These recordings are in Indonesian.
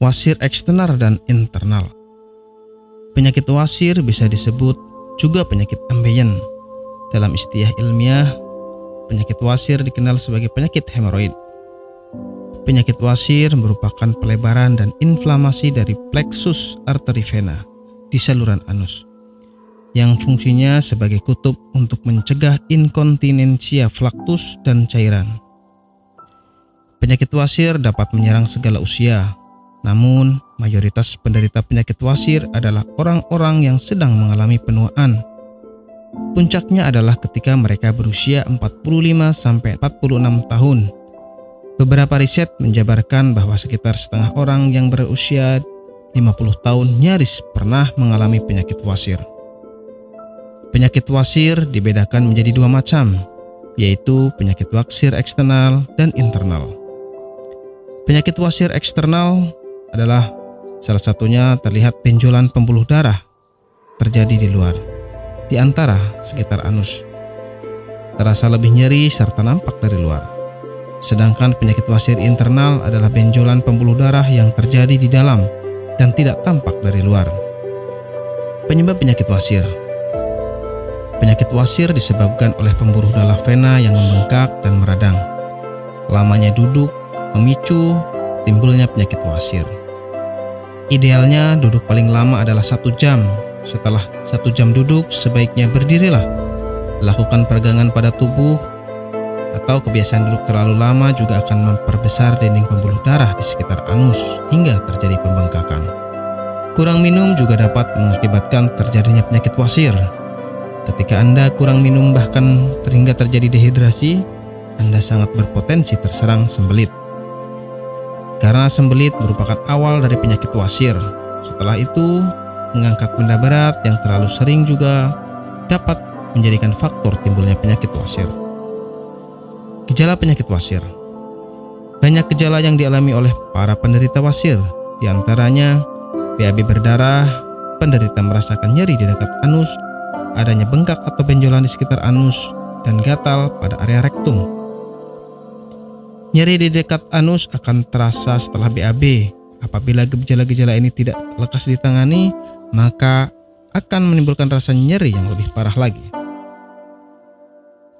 wasir eksternal dan internal. Penyakit wasir bisa disebut juga penyakit ambeien. Dalam istilah ilmiah, penyakit wasir dikenal sebagai penyakit hemoroid. Penyakit wasir merupakan pelebaran dan inflamasi dari plexus arteri vena di saluran anus, yang fungsinya sebagai kutub untuk mencegah inkontinensia flaktus dan cairan. Penyakit wasir dapat menyerang segala usia, namun mayoritas penderita penyakit wasir adalah orang-orang yang sedang mengalami penuaan. Puncaknya adalah ketika mereka berusia 45-46 tahun. Beberapa riset menjabarkan bahwa sekitar setengah orang yang berusia 50 tahun nyaris pernah mengalami penyakit wasir. Penyakit wasir dibedakan menjadi dua macam, yaitu penyakit wasir eksternal dan internal. Penyakit wasir eksternal adalah salah satunya terlihat benjolan pembuluh darah terjadi di luar, di antara sekitar anus. Terasa lebih nyeri serta nampak dari luar. Sedangkan penyakit wasir internal adalah benjolan pembuluh darah yang terjadi di dalam dan tidak tampak dari luar. Penyebab penyakit wasir. Penyakit wasir disebabkan oleh pembuluh darah vena yang membengkak dan meradang. Lamanya duduk memicu timbulnya penyakit wasir. Idealnya duduk paling lama adalah 1 jam. Setelah 1 jam duduk, sebaiknya berdirilah. Lakukan peregangan pada tubuh, atau kebiasaan duduk terlalu lama juga akan memperbesar dinding pembuluh darah di sekitar anus hingga terjadi pembengkakan. Kurang minum juga dapat mengakibatkan terjadinya penyakit wasir. Ketika Anda kurang minum bahkan hingga terjadi dehidrasi, Anda sangat berpotensi terserang sembelit. Karena sembelit merupakan awal dari penyakit wasir. Setelah itu, mengangkat benda berat yang terlalu sering juga dapat menjadikan faktor timbulnya penyakit wasir. Gejala penyakit wasir. Banyak gejala yang dialami oleh para penderita wasir, di antaranya BAB berdarah, penderita merasakan nyeri di dekat anus, adanya bengkak atau benjolan di sekitar anus, dan gatal pada area rektum. Nyeri di dekat anus akan terasa setelah BAB. Apabila gejala-gejala ini tidak lekas ditangani, maka akan menimbulkan rasa nyeri yang lebih parah lagi.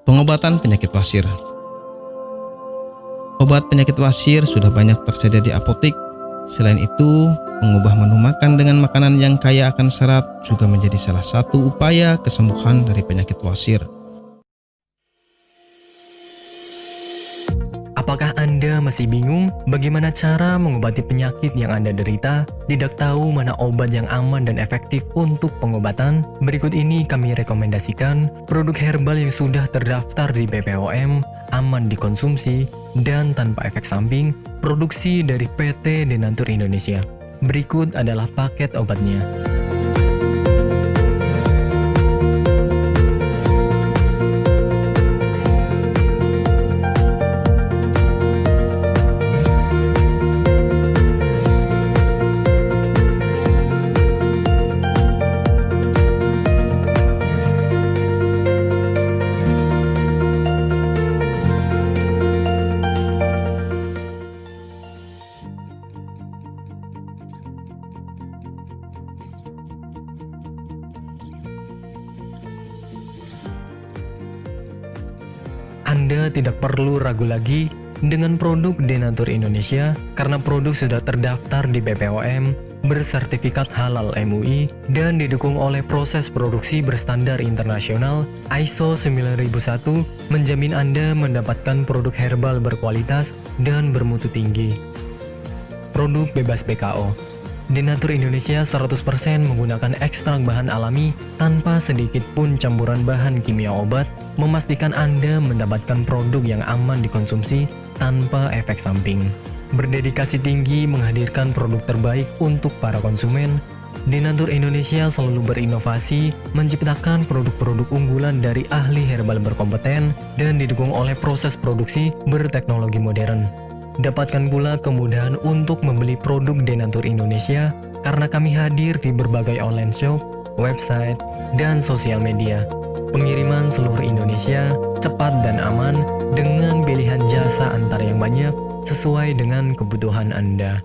Pengobatan penyakit wasir. Obat penyakit wasir sudah banyak tersedia di apotek. Selain itu, mengubah menu makan dengan makanan yang kaya akan serat juga menjadi salah satu upaya kesembuhan dari penyakit wasir. Apakah Anda masih bingung bagaimana cara mengobati penyakit yang Anda derita? Tidak tahu mana obat yang aman dan efektif untuk pengobatan? Berikut ini kami rekomendasikan produk herbal yang sudah terdaftar di BPOM, aman dikonsumsi, dan tanpa efek samping, produksi dari PT Denatur Indonesia. Berikut adalah paket obatnya. Anda tidak perlu ragu lagi dengan produk Denatur Indonesia karena produk sudah terdaftar di BPOM, bersertifikat halal MUI, dan didukung oleh proses produksi berstandar internasional ISO 9001, menjamin Anda mendapatkan produk herbal berkualitas dan bermutu tinggi. Produk bebas BKO. Denatur Indonesia 100% menggunakan ekstrak bahan alami tanpa sedikit pun campuran bahan kimia obat, memastikan Anda mendapatkan produk yang aman dikonsumsi tanpa efek samping. Berdedikasi tinggi menghadirkan produk terbaik untuk para konsumen, Denatur Indonesia selalu berinovasi, menciptakan produk-produk unggulan dari ahli herbal berkompeten dan didukung oleh proses produksi berteknologi modern. Dapatkan pula kemudahan untuk membeli produk Denatur Indonesia karena kami hadir di berbagai online shop, website, dan sosial media. Pengiriman seluruh Indonesia cepat dan aman dengan pilihan jasa antar yang banyak sesuai dengan kebutuhan Anda.